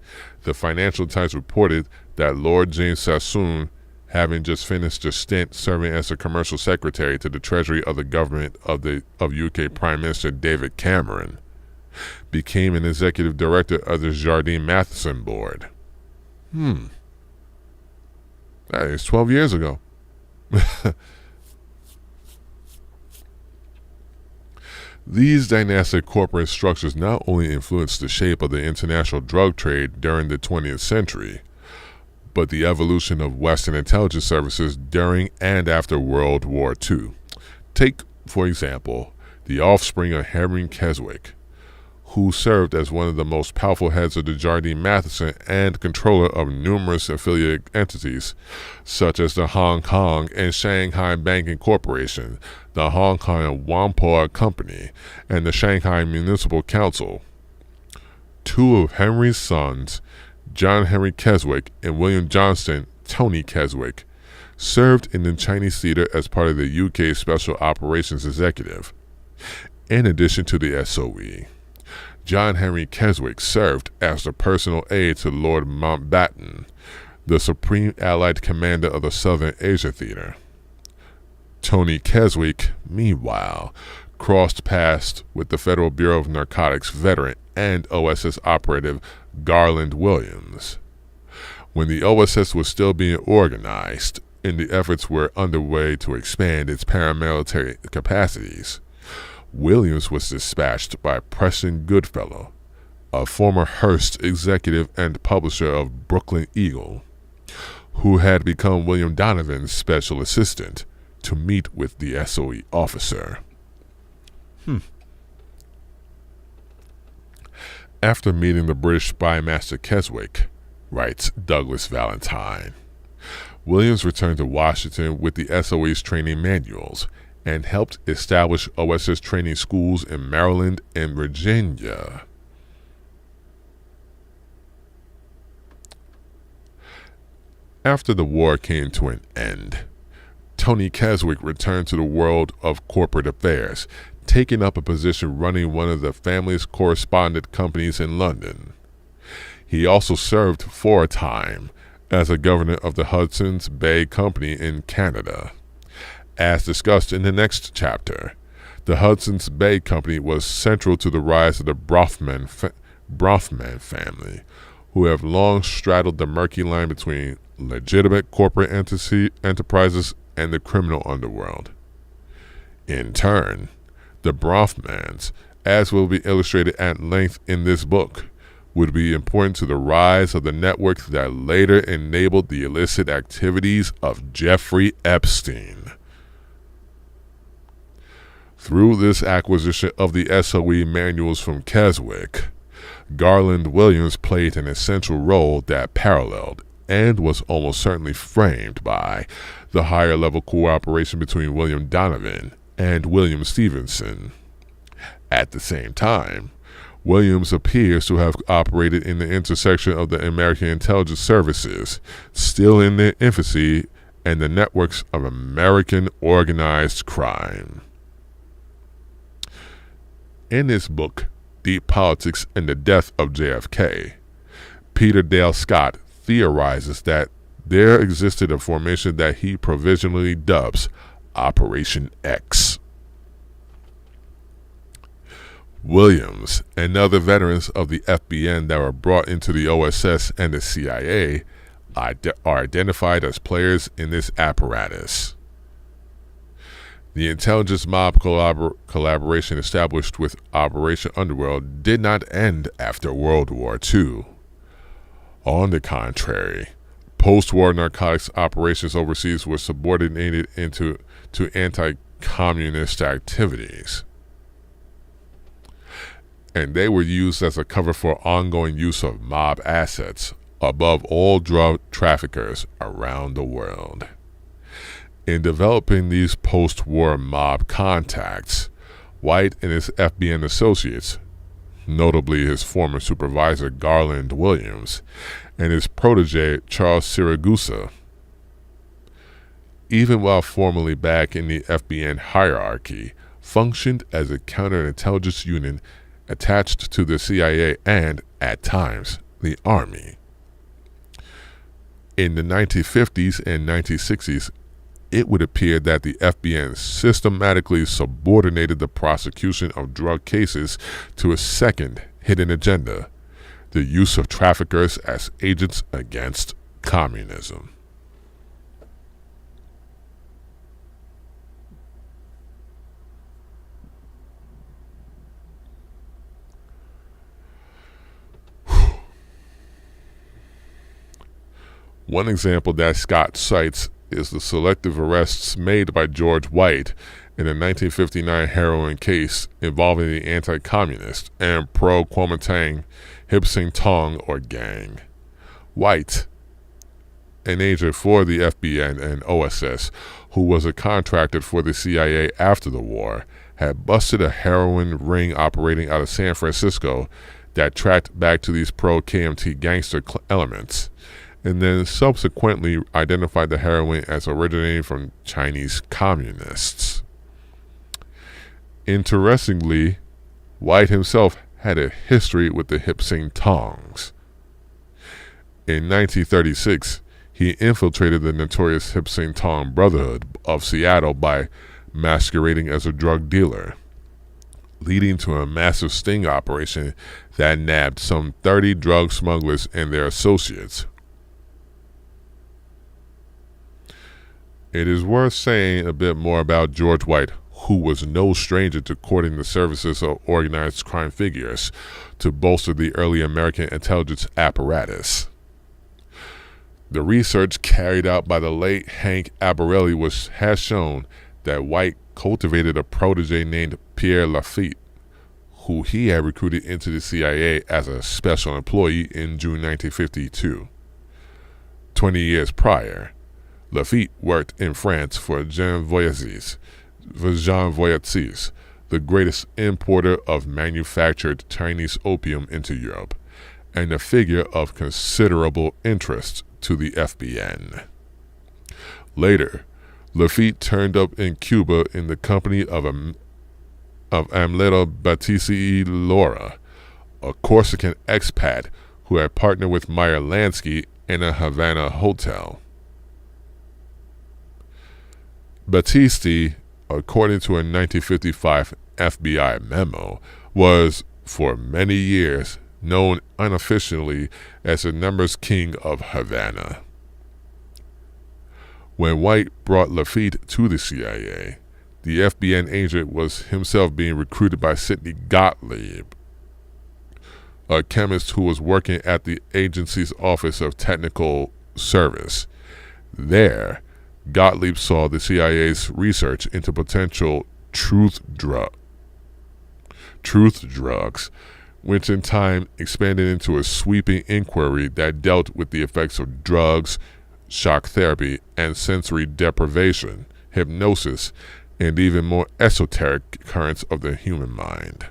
the Financial Times reported that Lord James Sassoon, having just finished a stint serving as a commercial secretary to the Treasury of the government of UK Prime Minister David Cameron, became an executive director of the Jardine Matheson board. That is 12 years ago. These dynastic corporate structures not only influenced the shape of the international drug trade during the 20th century, but the evolution of Western intelligence services during and after World War II. Take, for example, the offspring of Henry Keswick, who served as one of the most powerful heads of the Jardine Matheson and controller of numerous affiliate entities, such as the Hong Kong and Shanghai Banking Corporation, the Hong Kong and Whampoa Company, and the Shanghai Municipal Council. Two of Henry's sons, John Henry Keswick and William Johnston Tony Keswick, served in the Chinese theater as part of the UK Special Operations Executive. In addition to the SOE, John Henry Keswick served as the personal aide to Lord Mountbatten, the Supreme Allied Commander of the Southern Asia Theater. Tony Keswick, meanwhile, crossed paths with the Federal Bureau of Narcotics veteran and OSS operative Garland Williams. When the OSS was still being organized and the efforts were underway to expand its paramilitary capacities, Williams was dispatched by Preston Goodfellow, a former Hearst executive and publisher of Brooklyn Eagle, who had become William Donovan's special assistant, to meet with the SOE officer. After meeting the British spymaster Keswick, writes Douglas Valentine, Williams returned to Washington with the SOE's training manuals and helped establish OSS training schools in Maryland and Virginia. After the war came to an end, Tony Keswick returned to the world of corporate affairs, taking up a position running one of the family's correspondent companies in London. He also served for a time as a governor of the Hudson's Bay Company in Canada. As discussed in the next chapter, the Hudson's Bay Company was central to the rise of the Bronfman family, who have long straddled the murky line between legitimate corporate enterprises and the criminal underworld. In turn, the Bronfmans, as will be illustrated at length in this book, would be important to the rise of the network that later enabled the illicit activities of Jeffrey Epstein. Through this acquisition of the SOE manuals from Keswick, Garland Williams played an essential role that paralleled and was almost certainly framed by the higher-level cooperation between William Donovan and William Stevenson. At the same time, Williams appears to have operated in the intersection of the American intelligence services, still in their infancy, and the networks of American organized crime. In his book, Deep Politics and the Death of JFK, Peter Dale Scott theorizes that there existed a formation that he provisionally dubs Operation X. Williams and other veterans of the FBN that were brought into the OSS and the CIA are identified as players in this apparatus. The intelligence mob collaboration established with Operation Underworld did not end after World War II. On the contrary, post-war narcotics operations overseas were subordinated to anti-communist activities, and they were used as a cover for ongoing use of mob assets above all drug traffickers around the world. In developing these post-war mob contacts, White and his FBN associates, notably his former supervisor Garland Williams and his protege Charles Siragusa, even while formally back in the FBN hierarchy, functioned as a counterintelligence unit attached to the CIA and, at times, the Army. In the 1950s and 1960s, it would appear that the FBN systematically subordinated the prosecution of drug cases to a second hidden agenda: the use of traffickers as agents against communism. One example that Scott cites is the selective arrests made by George White in the 1959 heroin case involving the anti-communist and pro-Kuomintang Hip Sing Tong or gang. White, an agent for the FBN and OSS who was a contractor for the CIA after the war, had busted a heroin ring operating out of San Francisco that tracked back to these pro-KMT gangster elements, and then subsequently identified the heroin as originating from Chinese communists. Interestingly, White himself had a history with the Hip Sing Tongs. In 1936, he infiltrated the notorious Hip Sing Tong Brotherhood of Seattle by masquerading as a drug dealer, leading to a massive sting operation that nabbed some 30 drug smugglers and their associates. It is worth saying a bit more about George White, who was no stranger to courting the services of organized crime figures to bolster the early American intelligence apparatus. The research carried out by the late Hank Albarelli has shown that White cultivated a protege named Pierre Lafitte, who he had recruited into the CIA as a special employee in June 1952. 20 years prior, Lafitte worked in France for Jean Voyatzis, the greatest importer of manufactured Chinese opium into Europe, and a figure of considerable interest to the FBN. Later, Lafitte turned up in Cuba in the company of Amleto Battisti Lora, a Corsican expat who had partnered with Meyer Lansky in a Havana hotel. Battisti, according to a 1955 FBI memo, was, for many years, known unofficially as the numbers king of Havana. When White brought Lafitte to the CIA, the FBN agent was himself being recruited by Sidney Gottlieb, a chemist who was working at the agency's Office of Technical Service. There, Gottlieb saw the CIA's research into potential truth drugs, which in time expanded into a sweeping inquiry that dealt with the effects of drugs, shock therapy, and sensory deprivation, hypnosis, and even more esoteric currents of the human mind.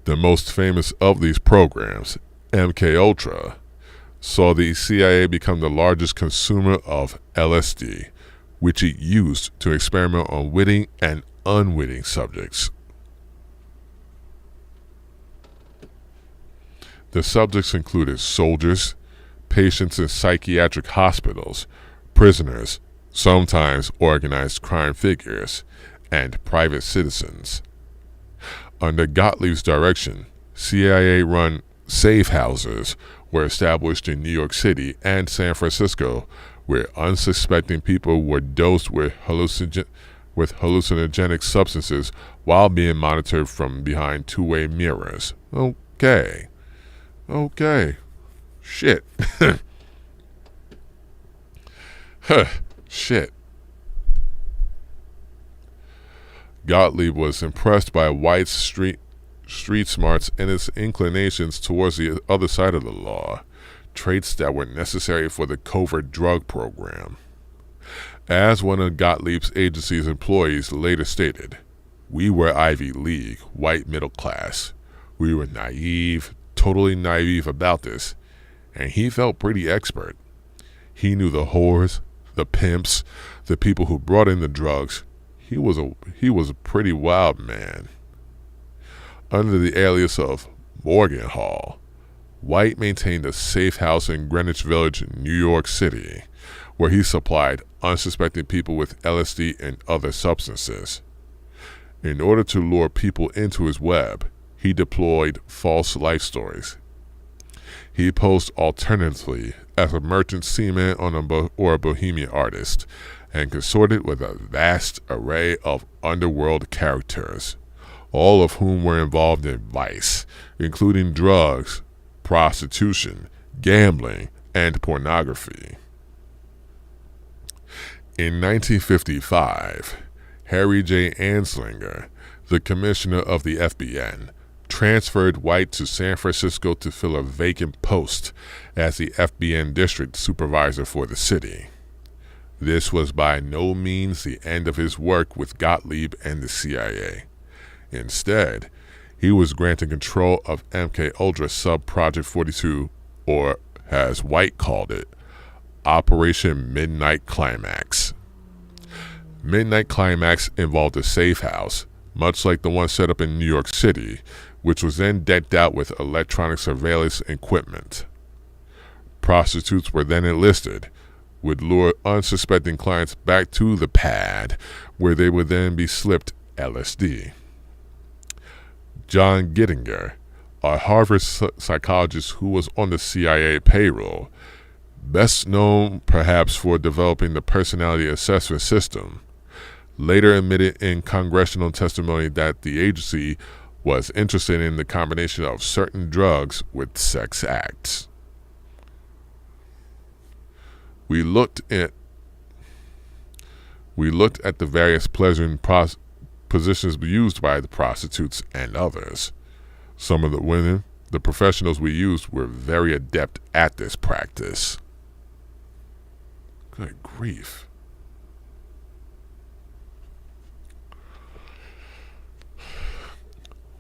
The most famous of these programs, MKUltra, saw the CIA become the largest consumer of LSD, which he used to experiment on witting and unwitting subjects. The subjects included soldiers, patients in psychiatric hospitals, prisoners, sometimes organized crime figures, and private citizens. Under Gottlieb's direction, CIA-run safe houses were established in New York City and San Francisco, where unsuspecting people were dosed with hallucinogenic substances while being monitored from behind two-way mirrors. Okay. Shit. Shit. Gottlieb was impressed by White's street smarts and his inclinations towards the other side of the law, traits that were necessary for the covert drug program. As one of Gottlieb's agency's employees later stated, "We were Ivy League, white middle class. We were totally naive about this, and he felt pretty expert. He knew the whores, the pimps, the people who brought in the drugs. He was a pretty wild man." Under the alias of Morgan Hall, White maintained a safe house in Greenwich Village, New York City, where he supplied unsuspecting people with LSD and other substances. In order to lure people into his web, he deployed false life stories. He posed alternately as a merchant seaman or a bohemian artist, and consorted with a vast array of underworld characters, all of whom were involved in vice, including drugs, prostitution, gambling, and pornography. In 1955, Harry J. Anslinger, the commissioner of the FBN, transferred White to San Francisco to fill a vacant post as the FBN district supervisor for the city. This was by no means the end of his work with Gottlieb and the CIA. Instead, he was granted control of MKUltra Sub-Project 42, or as White called it, Operation Midnight Climax. Midnight Climax involved a safe house, much like the one set up in New York City, which was then decked out with electronic surveillance equipment. Prostitutes were then enlisted, would lure unsuspecting clients back to the pad, where they would then be slipped LSD. John Gittinger, a Harvard psychologist who was on the CIA payroll, best known perhaps for developing the personality assessment system, later admitted in congressional testimony that the agency was interested in the combination of certain drugs with sex acts. We looked at the various pleasuring positions used by the prostitutes and others. Some of the women, the professionals we used, were very adept at this practice. Good grief.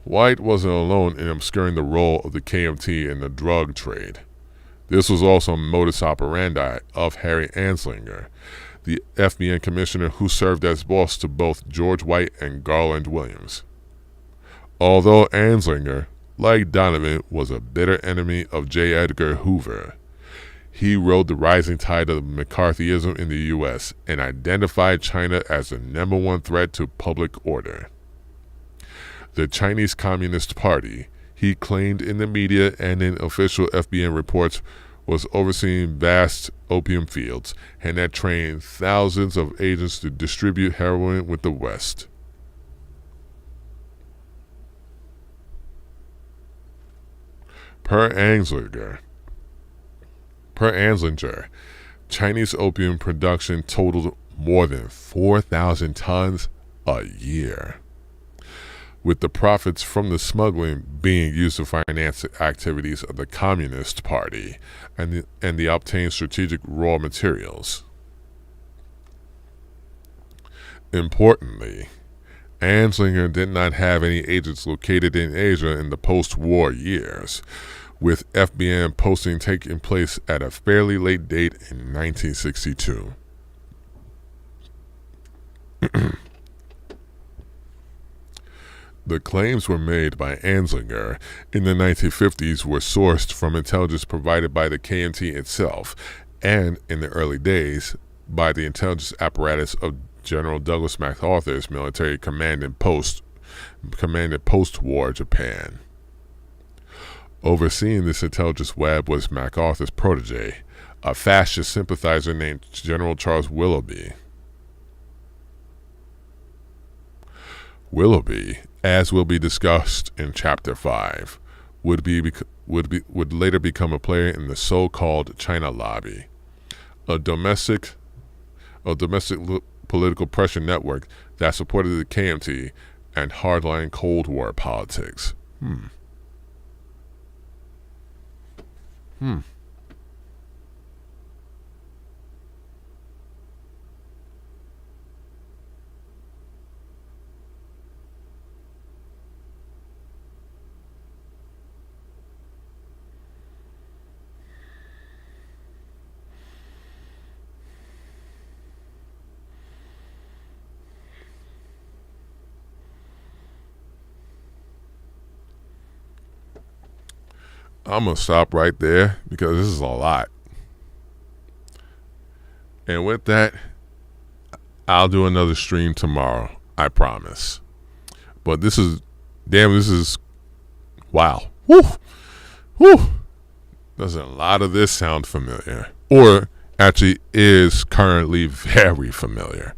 White wasn't alone in obscuring the role of the KMT in the drug trade. This was also a modus operandi of Harry Anslinger, the FBN commissioner who served as boss to both George White and Garland Williams. Although Anslinger, like Donovan, was a bitter enemy of J. Edgar Hoover, he rode the rising tide of McCarthyism in the U.S. and identified China as the #1 threat to public order. The Chinese Communist Party, he claimed in the media and in official FBN reports, was overseeing vast opium fields and had trained thousands of agents to distribute heroin with the West. Per Anslinger, Chinese opium production totaled more than 4,000 tons a year, with the profits from the smuggling being used to finance the activities of the Communist Party and the obtained strategic raw materials. Importantly, Anslinger did not have any agents located in Asia in the post-war years, with FBN posting taking place at a fairly late date in 1962. The claims were made by Anslinger in the 1950s were sourced from intelligence provided by the KMT itself, and in the early days by the intelligence apparatus of General Douglas MacArthur's military command in post-war Japan. Overseeing this intelligence web was MacArthur's protege, a fascist sympathizer named General Charles Willoughby. Willoughby, as will be discussed in Chapter 5, would later become a player in the so-called China Lobby, a domestic political pressure network that supported the KMT and hardline Cold War politics. I'm going to stop right there because this is a lot. And with that, I'll do another stream tomorrow. I promise. But this is, wow. Woo! Woo! Doesn't a lot of this sound familiar? Or actually is currently very familiar.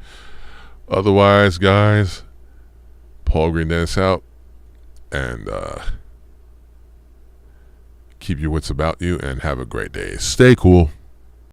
Otherwise, guys, Paul Greene-Dennis out. And, keep your wits about you and have a great day. Stay cool.